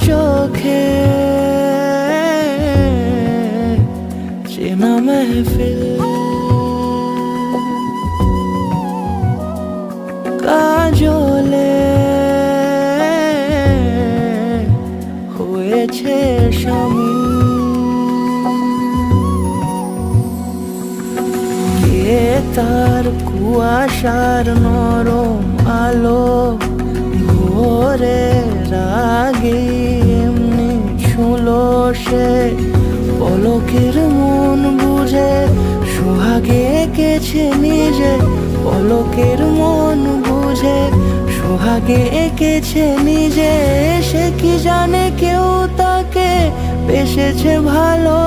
চোখে চেনা মেহফিল, কাজলে হয়েছে শামিল। কে তার কুয়াশার নরম আলো ভোরের আগে এমনি ছুঁলো সে, পলকের মন বুঝে সোহাগে এঁকেছে নিজে, পলকের মন বুঝে সোহাগে এঁকেছে নিজে। সে কি জানে কেউ তাকে বেসেছে ভালো।